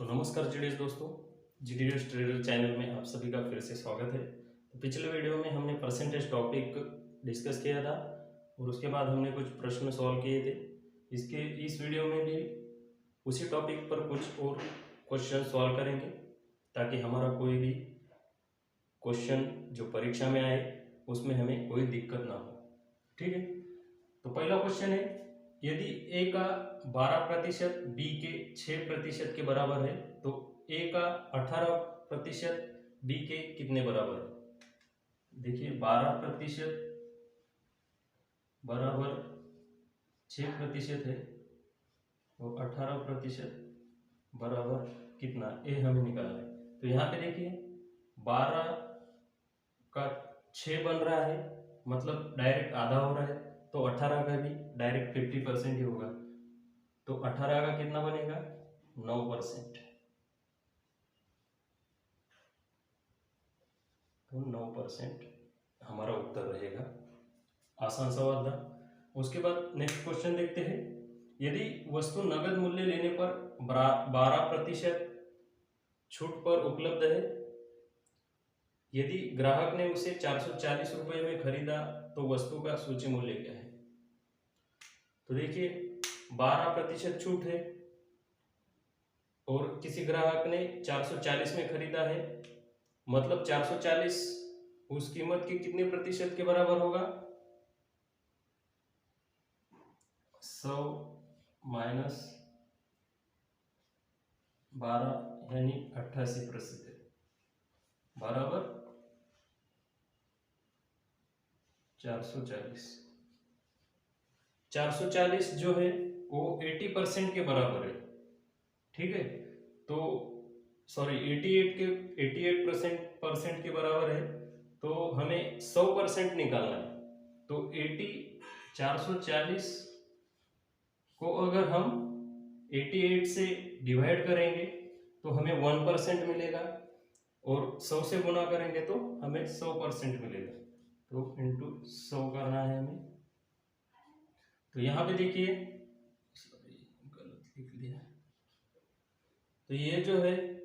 तो नमस्कार जीडीएस दोस्तों, जीडीएस ट्रेडर चैनल में आप सभी का फिर से स्वागत है। तो पिछले वीडियो में हमने परसेंटेज टॉपिक डिस्कस किया था और उसके बाद हमने कुछ प्रश्न सॉल्व किए थे। इस वीडियो में भी उसी टॉपिक पर कुछ और क्वेश्चन सॉल्व करेंगे ताकि हमारा कोई भी क्वेश्चन जो परीक्षा में आए उसमें हमें कोई दिक्कत ना हो। ठीक है, तो पहला क्वेश्चन है, यदि ए का 12% बी के 6% के बराबर है तो ए का 18% बी के कितने बराबर है। देखिए 12% बराबर 6% है और 18% बराबर कितना, ए हमें निकालना है। तो यहाँ पे देखिए 12 का 6 बन रहा है, मतलब डायरेक्ट आधा हो रहा है, तो 18 का भी डायरेक्ट 50% ही होगा। तो 18 का कितना बनेगा, 9%। तो 9% हमारा उत्तर रहेगा। आसान सवाल था। उसके बाद नेक्स्ट क्वेश्चन देखते हैं, यदि वस्तु नगद मूल्य लेने पर 12% छूट पर उपलब्ध है, यदि ग्राहक ने उसे 440 रुपये में खरीदा तो वस्तु का सूची मूल्य क्या है। तो देखिए 12% छूट है और किसी ग्राहक ने 440 में खरीदा है, मतलब 440 उस कीमत के कितने प्रतिशत के बराबर होगा, 100 माइनस 12 यानी 88% बराबर 440। 440 जो है वो 80% के बराबर है। ठीक है, तो सॉरी 88% के बराबर है, तो हमें 100% निकालना है। तो 440 को अगर हम 88 से डिवाइड करेंगे तो हमें 1% मिलेगा और 100 से गुना करेंगे तो हमें 100% मिलेगा। तो इंटू 100 करना है हमें। तो यहाँ पे देखिए, सॉरी गलत लिख दिया। तो ये जो है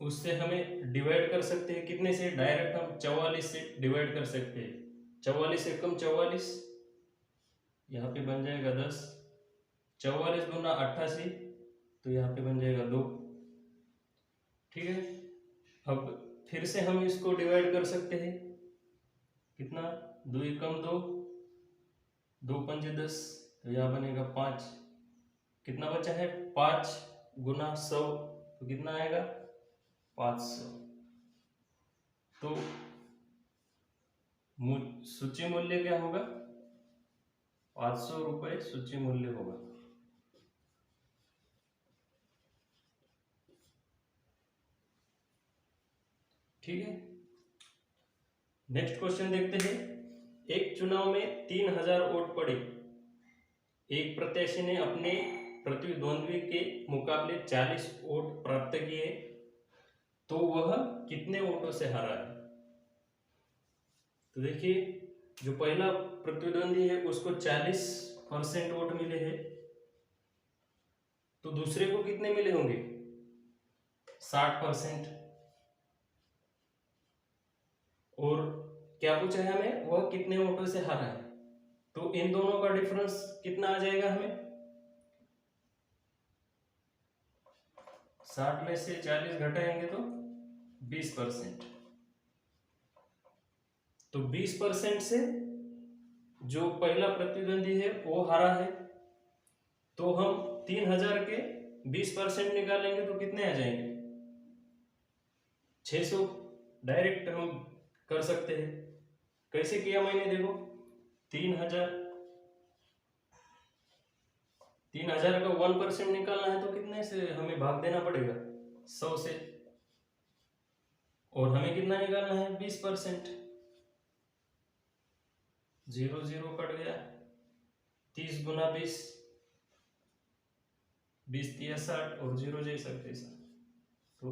उससे हमें डिवाइड कर सकते हैं, कितने से, डायरेक्ट हम 44 से डिवाइड कर सकते हैं। 44 से कम 44, यहाँ पे बन जाएगा 10। 44 दूना 88, तो यहाँ पे बन जाएगा 2। ठीक है, अब फिर से हम इसको डिवाइड कर सकते हैं, कितना, 2 एकम 2, 2 पंजे 10, तो यहाँ बनेगा 5। कितना बचा है, 5 गुना 100, तो कितना आएगा, 500। तो सूची मूल्य क्या होगा, 500 रुपये सूची मूल्य होगा। ठीक है, नेक्स्ट क्वेश्चन देखते हैं, एक चुनाव में 3000 वोट पड़े, एक प्रत्याशी ने अपने प्रतिद्वंद्वी के मुकाबले 40 वोट प्राप्त किए, तो वह कितने वोटों से हारा है। तो देखिए जो पहला प्रतिद्वंदी है उसको 40% वोट मिले हैं, तो दूसरे को कितने मिले होंगे, 60%। और क्या पूछा है हमें, वह कितने वोटों से हारा है, तो इन दोनों का डिफरेंस कितना आ जाएगा हमें, 60 में से 40 घटाएंगे तो 20%। तो 20% से जो पहला प्रतिद्वंदी है वो हारा है, तो हम 3000 के 20% निकालेंगे तो कितने आ जाएंगे, 600। डायरेक्ट हम कर सकते हैं। कैसे किया मैंने, देखो 3000 का 1% निकालना है तो कितने से हमें भाग देना पड़ेगा, 100 से, और हमें कितना निकालना है, 20%। 0 0 कट गया, 30 गुना 20, 20 तिया 60 और 0 जैसा तैसा, तो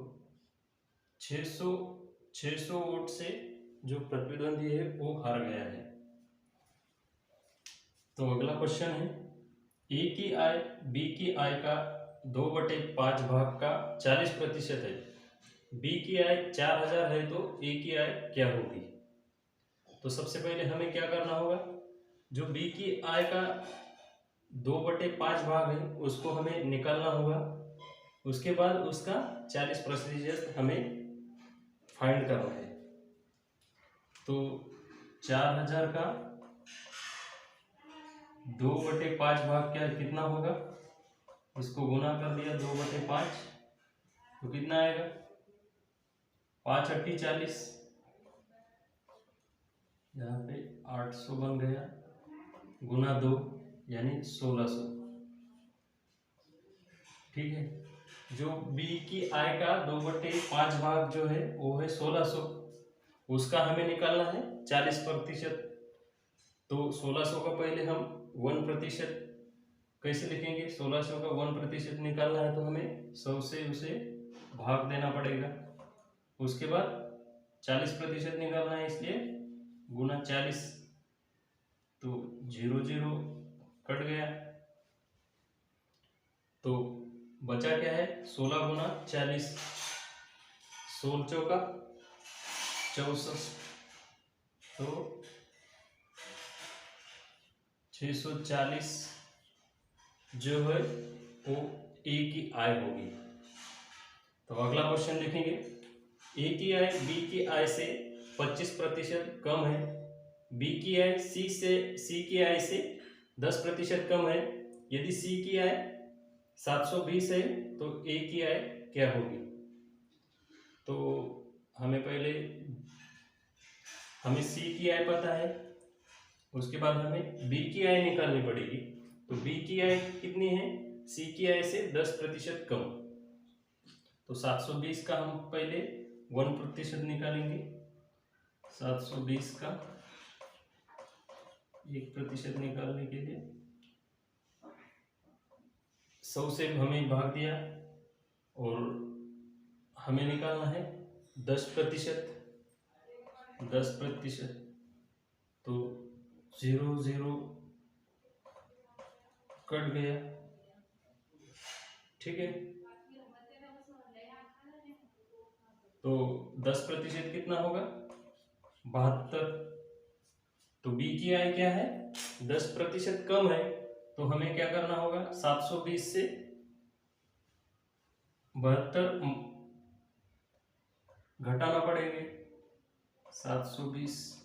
600 वोट से जो प्रतिद्वंदी है वो हार गया है। तो अगला क्वेश्चन है, ए की आय बी की आय का 2/5 भाग का 40% है। बी की आय 4000 है, तो ए की आय क्या होगी? तो सबसे पहले हमें क्या करना होगा, जो बी की आय का 2/5 भाग है उसको हमें निकालना होगा। उसके बाद उसका 40% हमें फाइंड करना है। तो 4000 का 2/5 भाग क्या कितना होगा, उसको गुना कर दिया 2/5, तो कितना आएगा, 5 8 40, यहाँ पे 800 बन गया, गुना 2 यानी 1600। ठीक है, जो बी की आय का 2/5 भाग जो है वो है 1600, उसका हमें निकालना है 40%। तो 1600 का पहले हम 1% कैसे लिखेंगे, 1600 का 1% निकालना है तो हमें 100 से उसे भाग देना पड़ेगा। उसके बाद 40% निकालना है, इसलिए गुना 40, तो 0 0 कट गया, तो बचा क्या है, 16 गुना 40, 16 चौका 64, तो 640 जो है वो ए की आय होगी। तो अगला क्वेश्चन देखेंगे, ए की आय बी की आय से 25% कम है, बी की आय सी की आय से 10% कम है। यदि सी की आय 720 है तो ए की आय क्या होगी? तो हमें पहले सी की आय पता है, उसके बाद हमें बी की आय निकालनी पड़ेगी। तो बी की आय कितनी है, सी की आय से 10% कम, तो 720 का हम पहले 1% निकालेंगे। 720 का 1% निकालने के लिए 100 से हमें भाग दिया, और हमें निकालना है 10%, तो 0 0 कट गया। ठीक है, तो 10% कितना होगा, 72। तो बी की आय क्या है, 10% कम है, तो हमें क्या करना होगा, 720 से 72 घटाना पड़ेंगे। 720,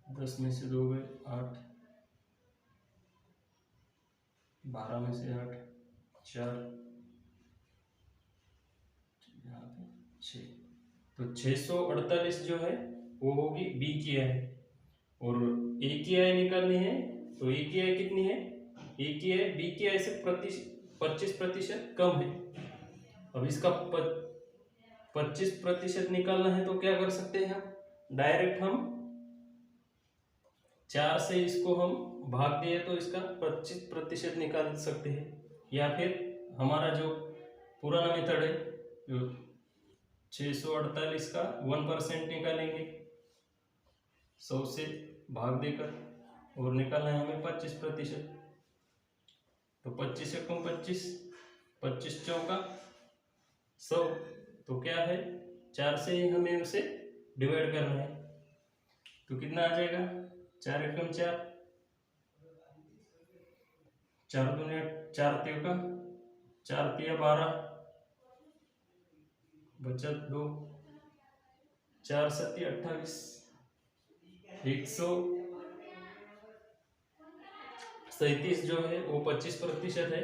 10 में से 2 गए 8, 12 में से 8 4, यहाँ पे 6, तो 648 जो है वो होगी बी की आय। और ए की आय निकालनी है, तो ए की आय कितनी है, ए की आय बी की आय से 25% कम है। अब इसका 25% निकालना है, तो क्या कर सकते हैं हम, डायरेक्ट हम 4 से इसको हम भाग दिए तो इसका 25% निकाल सकते हैं, या फिर हमारा जो पुराना मेथड है, जो 648 का 1% निकालेंगे 100 से भाग देकर, और निकालना है हमें 25%। तो 25 से कम 25, 25 चौका 100, तो क्या है, 4 से ही हमें उसे डिवाइड करना है, तो कितना आ जाएगा, 4 एकम 4, 4 दूनी 4 त्रिका 4 तिया 12, बचत 2, 4 सत्ती 28, 137 जो है वो 25% है,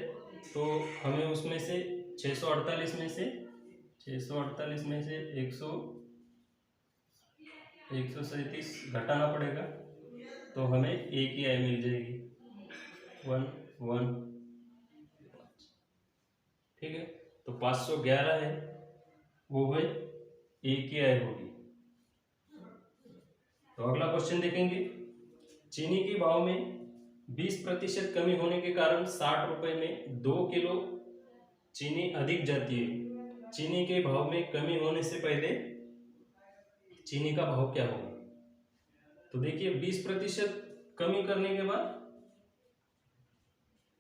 तो हमें उसमें से 648 में से 137 घटाना पड़ेगा, तो हमें ए की आय मिल जाएगी 1 1। ठीक है, तो 511 है वो है ए की आय होगी। तो अगला क्वेश्चन देखेंगे, चीनी के भाव में 20% कमी होने के कारण 60 रुपए में 2 किलो चीनी अधिक जाती है। चीनी के भाव में कमी होने से पहले चीनी का भाव क्या होगा? तो देखिए 20% कमी करने के बाद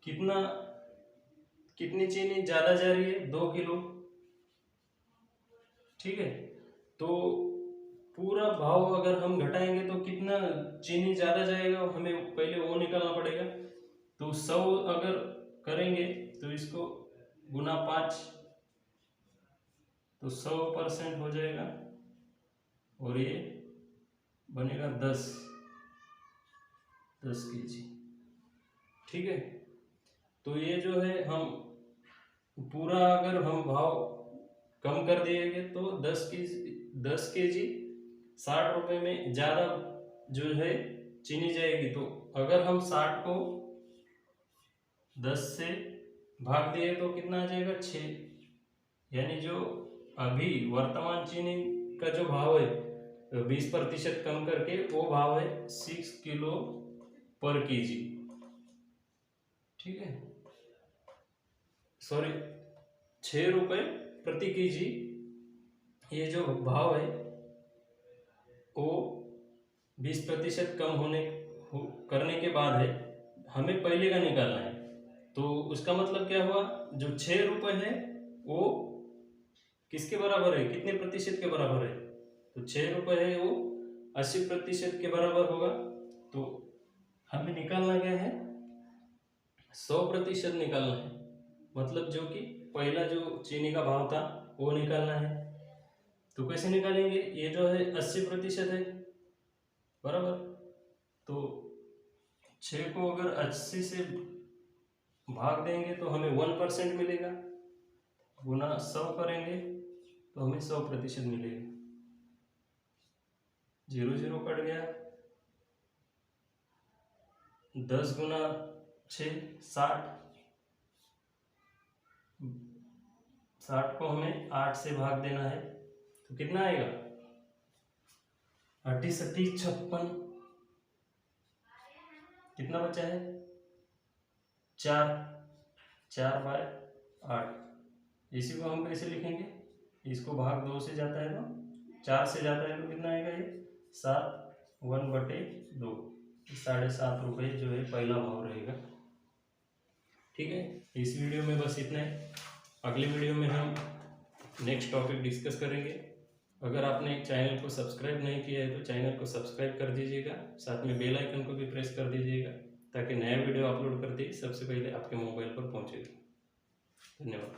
कितना कितनी चीनी ज़्यादा जा रही है, 2 किलो। ठीक है, तो पूरा भाव अगर हम घटाएंगे तो कितना चीनी ज़्यादा जाएगा, हमें पहले वो निकालना पड़ेगा। तो 100 अगर करेंगे तो इसको गुना 5, तो 100% हो जाएगा, और ये बनेगा 10 kg। ठीक है, तो ये जो है हम पूरा अगर हम भाव कम कर दिएंगे तो 10 kg 60 रुपए में ज़्यादा जो है चीनी जाएगी। तो अगर हम 60 को 10 से भाग दिए तो कितना आ जाएगा, 6। यानी जो अभी वर्तमान चीनी का जो भाव है 20% कम करके वो भाव है 6 किलो पर केजी। ठीक है, सॉरी 6 रुपए प्रति केजी। ये जो भाव है वो 20% कम करने के बाद है, हमें पहले का निकालना है। तो उसका मतलब क्या हुआ, जो 6 रुपए है वो किसके बराबर है, कितने प्रतिशत के बराबर है, तो 6 रुपए है वो 80% के बराबर होगा। तो हमें निकालना क्या है, 100% निकालना है। मतलब जो कि पहला जो चीनी का भाव था वो निकालना है। तो कैसे निकालेंगे, ये जो है 80% है बराबर, तो 6 को अगर 80 से भाग देंगे तो हमें 1% मिलेगा, गुना 100 करेंगे तो हमें 100% मिलेगा। 0 0 कट गया, 10 गुना 6 60, 60 को हमें 8 से भाग देना है तो कितना आएगा, 8 56, कितना बचा है, 4 4 बाय 8। इसी को हम कैसे लिखेंगे, इसको भाग 2 से जाता है तो 4 से जाता है तो कितना आएगा, ये 7 1/2, 7.5 रुपये जो है पहला भाव रहेगा। ठीक है, इस वीडियो में बस इतना है। अगले वीडियो में हम नेक्स्ट टॉपिक डिस्कस करेंगे। अगर आपने चैनल को सब्सक्राइब नहीं किया है तो चैनल को सब्सक्राइब कर दीजिएगा, साथ में बेल आइकन को भी प्रेस कर दीजिएगा ताकि नया वीडियो अपलोड करते ही सबसे पहले आपके मोबाइल पर पहुंचेगा। धन्यवाद।